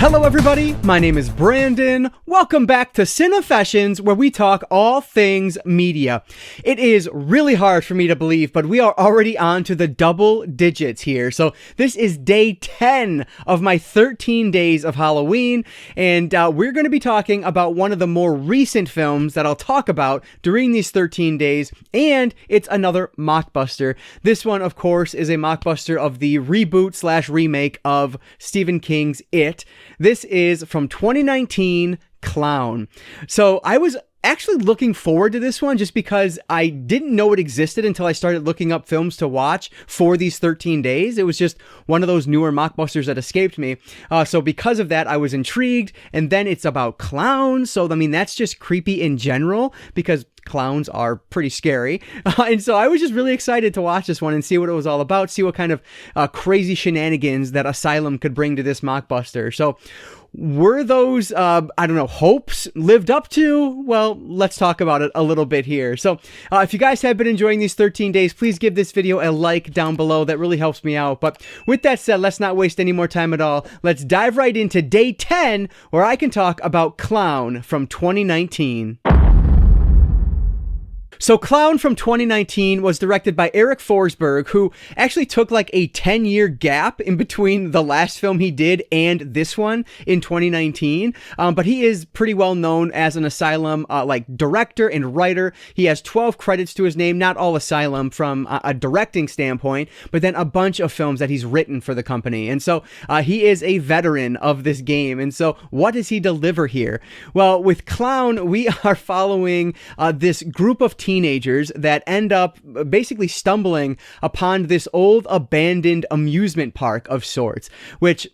Hello everybody, my name is Brandon. Welcome back to Cinefessions, where we talk all things media. It is really hard for me to believe, but we are already on to the double digits here. So this is day 10 of my 13 days of Halloween, and we're going to be talking about one of the more recent films that I'll talk about during these 13 days, and it's another mockbuster. This one, of course, is a mockbuster of the reboot/remake of Stephen King's It. This is from 2019, Clown. So I was actually looking forward to this one just because I didn't know it existed until I started looking up films to watch for these 13 days. It was just one of those newer mockbusters that escaped me. So because of that, I was intrigued. And then it's about clowns. So, I mean, that's just creepy in general because clowns are pretty scary. And so I was just really excited to watch this one and see what it was all about, see what kind of crazy shenanigans that Asylum could bring to this mockbuster. So were those, hopes lived up to? Well, let's talk about it a little bit here. So if you guys have been enjoying these 13 days, please give this video a like down below. That really helps me out. But with that said, let's not waste any more time at all. Let's dive right into day 10, where I can talk about Clown from 2019. So Clown from 2019 was directed by Eric Forsberg, who actually took like a 10-year gap in between the last film he did and this one in 2019. But he is pretty well known as an Asylum director and writer. He has 12 credits to his name, not all Asylum from a directing standpoint, but then a bunch of films that he's written for the company. And so he is a veteran of this game. And so what does he deliver here? Well, with Clown, we are following this group of teenagers that end up basically stumbling upon this old abandoned amusement park of sorts, which,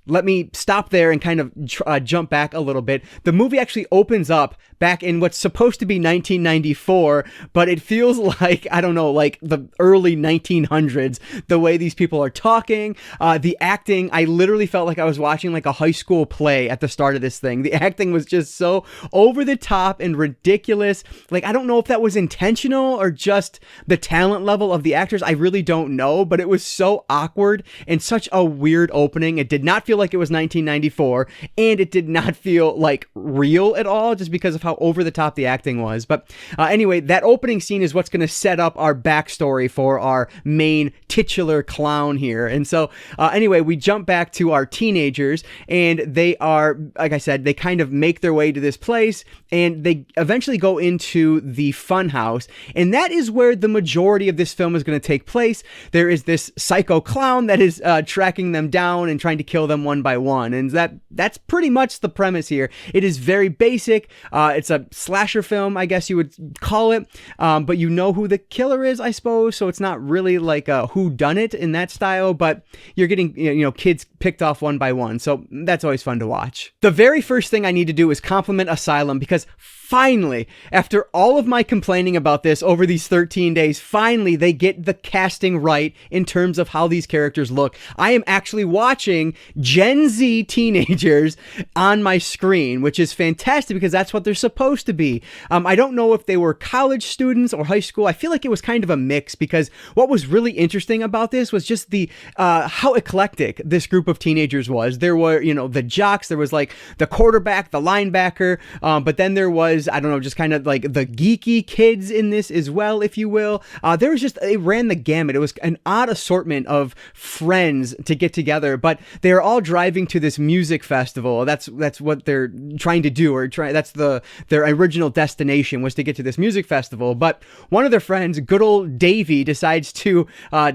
let me stop there and kind of jump back a little bit. The movie actually opens up back in what's supposed to be 1994, but it feels like, I don't know, like the early 1900s, the way these people are talking, the acting. I literally felt like I was watching like a high school play at the start of this thing. The acting was just so over the top and ridiculous. Like, I don't know if that was intentional or just the talent level of the actors. I really don't know, but it was so awkward and such a weird opening. It did not feel like it was 1994, and it did not feel like real at all, just because of how over the top the acting was. But anyway, that opening scene is what's going to set up our backstory for our main titular clown here. And so anyway, we jump back to our teenagers, and they are, like I said, they kind of make their way to this place, and they eventually go into the fun house, and that is where the majority of this film is going to take place. There is this psycho clown that is tracking them down and trying to kill them one by one, and that's pretty much the premise here. It is very basic. It's a slasher film, I guess you would call it, but you know who the killer is, I suppose, so it's not really like a whodunit in that style, but you're getting, kids picked off one by one, so that's always fun to watch. The very first thing I need to do is compliment Asylum, because finally, after all of my complaining about this over these 13 days, finally they get the casting right in terms of how these characters look. I am actually watching Gen Z teenagers on my screen, which is fantastic because that's what they're supposed to be. I don't know if they were college students or high school. I feel like it was kind of a mix, because what was really interesting about this was just the how eclectic this group of teenagers was. There were, the jocks, there was like the quarterback, the linebacker, but then there was, I don't know, just kind of like the geeky kids in this as well, if you will. There was just, it ran the gamut. It was an odd assortment of friends to get together, but they're all driving to this music festival. That's what they're trying to do, that's their original destination, was to get to this music festival. But one of their friends, good old Davey, decides to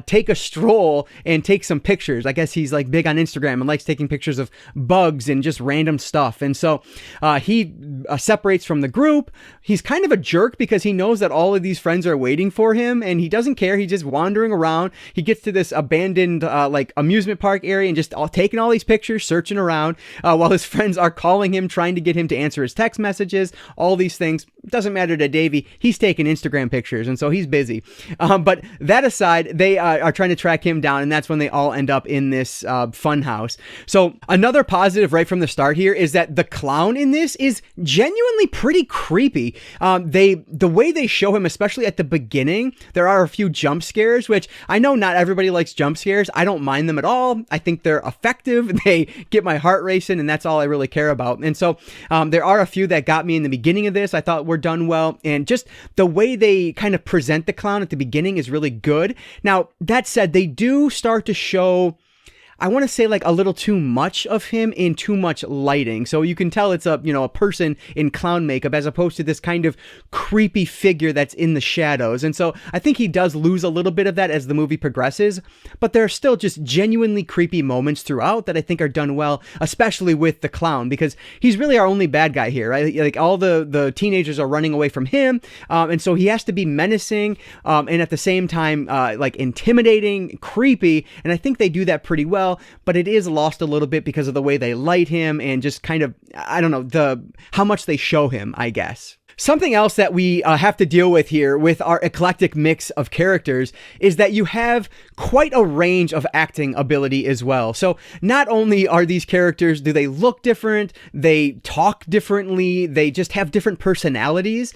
take a stroll and take some pictures. I guess he's like big on Instagram and likes taking pictures of bugs and just random stuff. And so he separates from the group. He's kind of a jerk because he knows that all of these friends are waiting for him, and he doesn't care. He's just wandering around. He gets to this abandoned amusement park area and just taking all these pictures, searching around while his friends are calling him, trying to get him to answer his text messages, all these things. Doesn't matter to Davey. He's taking Instagram pictures, and so he's busy. But that aside, they are trying to track him down, and that's when they all end up in this fun house. So another positive right from the start here is that the clown in this is genuinely pretty pretty creepy. The way they show him, especially at the beginning, there are a few jump scares, which I know not everybody likes jump scares. I don't mind them at all. I think they're effective. They get my heart racing, and that's all I really care about. And so there are a few that got me in the beginning of this. I thought were done well, and just the way they kind of present the clown at the beginning is really good. Now, that said, they do start to show, I want to say, like a little too much of him in too much lighting. So you can tell it's a person in clown makeup as opposed to this kind of creepy figure that's in the shadows. And so I think he does lose a little bit of that as the movie progresses, but there are still just genuinely creepy moments throughout that I think are done well, especially with the clown, because he's really our only bad guy here, right? Like all the teenagers are running away from him. And so he has to be menacing, and at the same time, like intimidating, creepy. And I think they do that pretty well. But it is lost a little bit because of the way they light him and just kind of, I don't know, how much they show him, I guess. Something else that we have to deal with here with our eclectic mix of characters is that you have quite a range of acting ability as well. So not only are these characters, do they look different, they talk differently, they just have different personalities.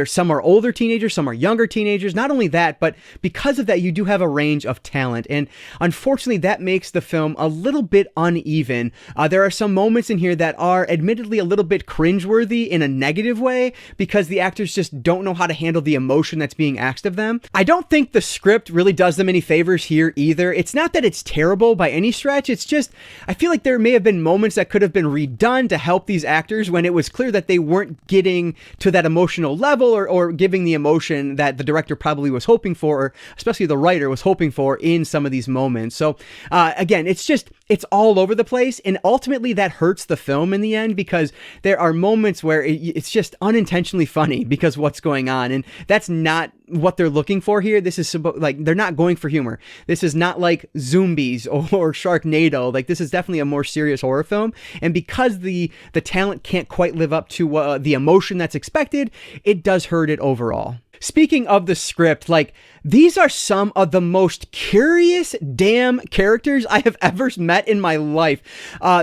Some are older teenagers, some are younger teenagers. Not only that, but because of that, you do have a range of talent. And unfortunately, that makes the film a little bit uneven. There are some moments in here that are admittedly a little bit cringeworthy in a negative way, because the actors just don't know how to handle the emotion that's being asked of them. I don't think the script really does them any favors here either. It's not that it's terrible by any stretch. It's just, I feel like there may have been moments that could have been redone to help these actors when it was clear that they weren't getting to that emotional level or giving the emotion that the director probably was hoping for, or especially the writer was hoping for in some of these moments. So again, it's all over the place, and ultimately that hurts the film in the end, because there are moments where it's just unintentionally funny because what's going on, and that's not what they're looking for here. This is they're not going for humor. This is not like Zombies or Sharknado. Like, this is definitely a more serious horror film, and because the talent can't quite live up to the emotion that's expected, it does hurt it overall. Speaking of the script, these are some of the most curious damn characters I have ever met in my life.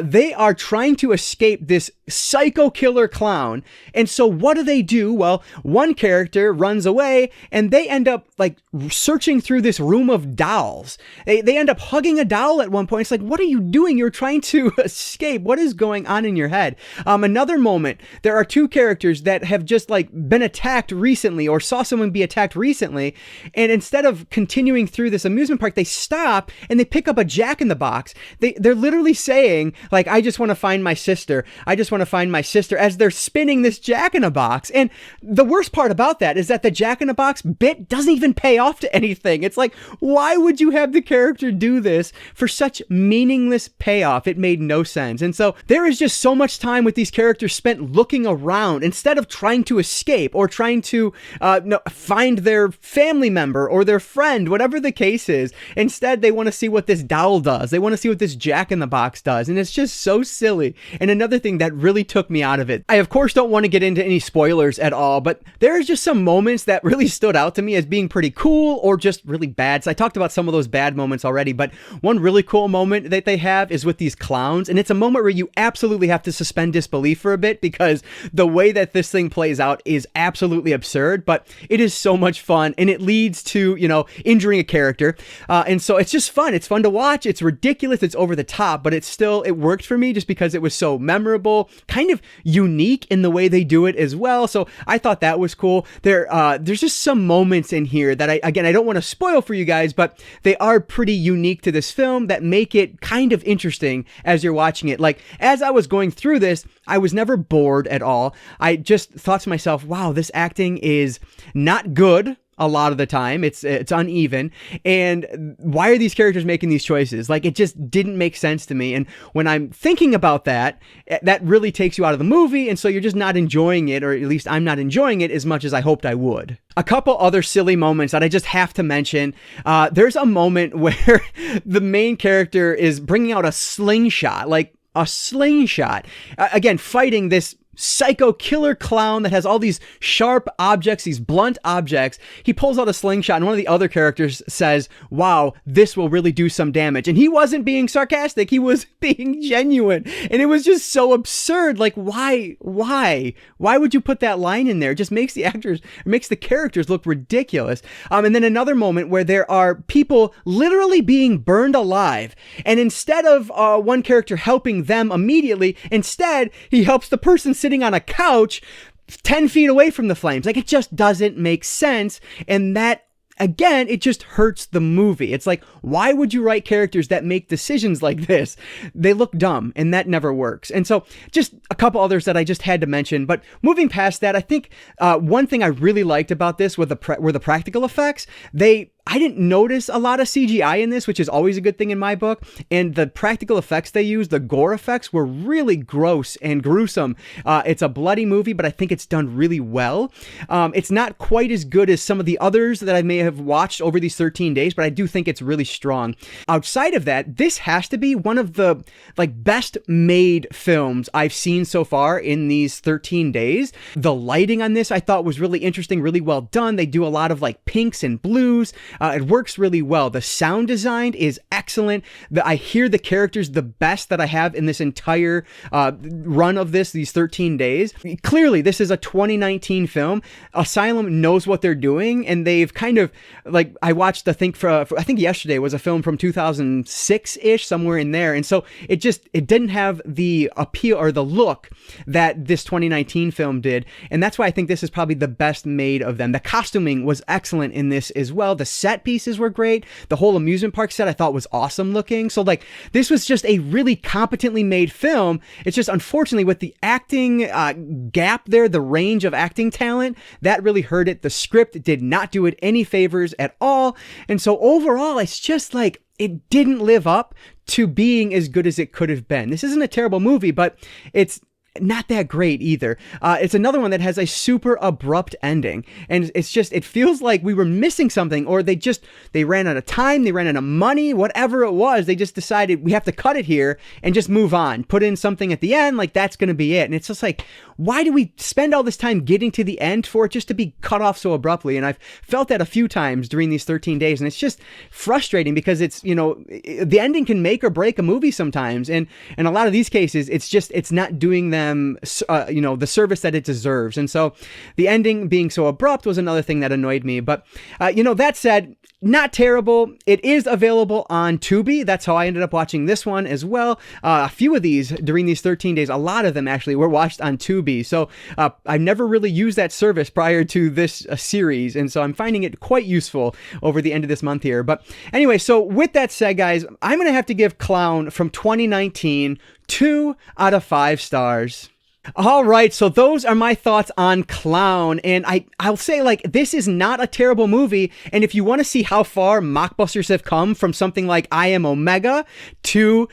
They are trying to escape this psycho killer clown. And so what do? Well, one character runs away and they end up searching through this room of dolls. They end up hugging a doll at one point. It's like, what are you doing? You're trying to escape. What is going on in your head? Another moment, there are two characters that have just been attacked recently or saw someone be attacked recently. And instead of continuing through this amusement park, they stop and they pick up a Jack-in-the-Box. They're literally saying, I just want to find my sister. I just want to find my sister, as they're spinning this Jack-in-the-Box. And the worst part about that is that the Jack-in-the-Box bit doesn't even pay off to anything. It's like, why would you have the character do this for such meaningless payoff? It made no sense. And so there is just so much time with these characters spent looking around instead of trying to escape or trying to find their family member or their friend, whatever the case is. Instead, they want to see what this doll does. They want to see what this Jack-in-the-Box does. And it's just so silly. And another thing that really took me out of it, I of course don't want to get into any spoilers at all, but there's just some moments that really stood out to me as being pretty cool or just really bad. So I talked about some of those bad moments already, but one really cool moment that they have is with these clowns. And it's a moment where you absolutely have to suspend disbelief for a bit, because the way that this thing plays out is absolutely absurd, but it is so much fun, and it leads to, injuring a character. And so it's just fun. It's fun to watch. It's ridiculous. It's over the top, but it worked for me just because it was so memorable, kind of unique in the way they do it as well. So I thought that was cool. There's just some moments in here that I don't want to spoil for you guys, but they are pretty unique to this film that make it kind of interesting as you're watching it. As I was going through this, I was never bored at all. I just thought to myself, wow, this acting is not good. A lot of the time it's uneven, and why are these characters making these choices? It just didn't make sense to me. And when I'm thinking about that really takes you out of the movie, and so you're just not enjoying it, or at least I'm not enjoying it as much as I hoped I would. A couple other silly moments that I just have to mention. There's a moment where the main character is bringing out a slingshot, again, fighting this psycho killer clown that has all these sharp objects, these blunt objects. He pulls out a slingshot and one of the other characters says, "Wow, this will really do some damage." And he wasn't being sarcastic, he was being genuine. And it was just so absurd. Like, why would you put that line in there? It just makes the characters look ridiculous. And then another moment where there are people literally being burned alive. And instead of one character helping them immediately, instead he helps the person sitting on a couch 10 feet away from the flames. Like, it just doesn't make sense. And that, again, it just hurts the movie. It's like, why would you write characters that make decisions like this? They look dumb, and that never works. And so just a couple others that I just had to mention. But moving past that, I think one thing I really liked about this were the practical effects. I didn't notice a lot of CGI in this, which is always a good thing in my book. And the practical effects they used, the gore effects, were really gross and gruesome. It's a bloody movie, but I think it's done really well. It's not quite as good as some of the others that I may have watched over these 13 days, but I do think it's really strong. Outside of that, this has to be one of the best made films I've seen so far in these 13 days. The lighting on this I thought was really interesting, really well done. They do a lot of pinks and blues. It works really well. The sound design is excellent. I hear the characters the best that I have in this entire run of these 13 days. Clearly, this is a 2019 film. Asylum knows what they're doing, and they've kind of, I watched, I think yesterday was a film from 2006-ish, somewhere in there. And so it didn't have the appeal or the look that this 2019 film did. And that's why I think this is probably the best made of them. The costuming was excellent in this as well. The set pieces were great. The whole amusement park set I thought was awesome looking. So this was just a really competently made film. It's just, unfortunately, with the acting gap there, the range of acting talent, that really hurt it. The script did not do it any favors at all. And so overall, it's just it didn't live up to being as good as it could have been. This isn't a terrible movie, but it's not that great either. It's another one that has a super abrupt ending, and it feels like we were missing something, or they ran out of time, they ran out of money, whatever it was. They just decided we have to cut it here and just move on, put in something at the end, that's going to be it. And it's just why do we spend all this time getting to the end for it just to be cut off so abruptly? And I've felt that a few times during these 13 days, and it's just frustrating because it's, the ending can make or break a movie sometimes. And in a lot of these cases, it's not doing them the service that it deserves. And so the ending being so abrupt was another thing that annoyed me. But that said, not terrible. It is available on Tubi. That's how I ended up watching this one as well. A few of these during these 13 days, a lot of them actually were watched on Tubi. So I've never really used that service prior to this series, and so I'm finding it quite useful over the end of this month here. But anyway, so with that said, guys, I'm going to have to give Clown from 2019 2 out of 5 stars. All right, so those are my thoughts on Clown, and I'll say this is not a terrible movie, and if you want to see how far mockbusters have come from something like I Am Omega to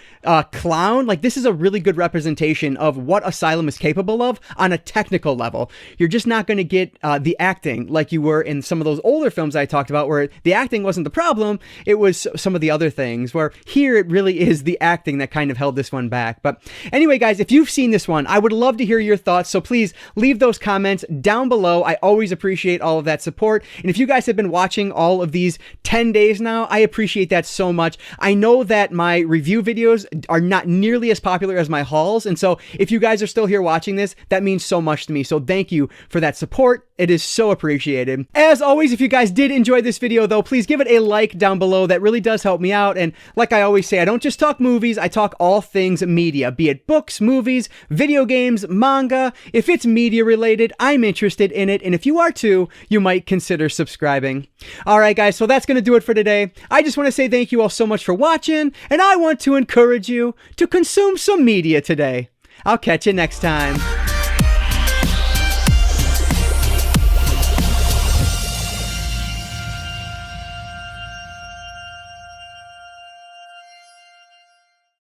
Clown, this is a really good representation of what Asylum is capable of on a technical level. You're just not going to get the acting like you were in some of those older films I talked about, where the acting wasn't the problem, it was some of the other things, where here it really is the acting that kind of held this one back. But anyway, guys, if you've seen this one, I would love to hear your thoughts, so please leave those comments down below. I always appreciate all of that support, and if you guys have been watching all of these 10 days now, I appreciate that so much. I know that my review videos are not nearly as popular as my hauls, and so if you guys are still here watching this, that means so much to me, so thank you for that support. It is so appreciated. As always, if you guys did enjoy this video though, please give it a like down below. That really does help me out. And like I always say, I don't just talk movies, I talk all things media, be it books, movies, video games, manga. If it's media related, I'm interested in it. And if you are too, you might consider subscribing. All right, guys, so that's going to do it for today. I just want to say thank you all so much for watching, and I want to encourage you to consume some media today. I'll catch you next time.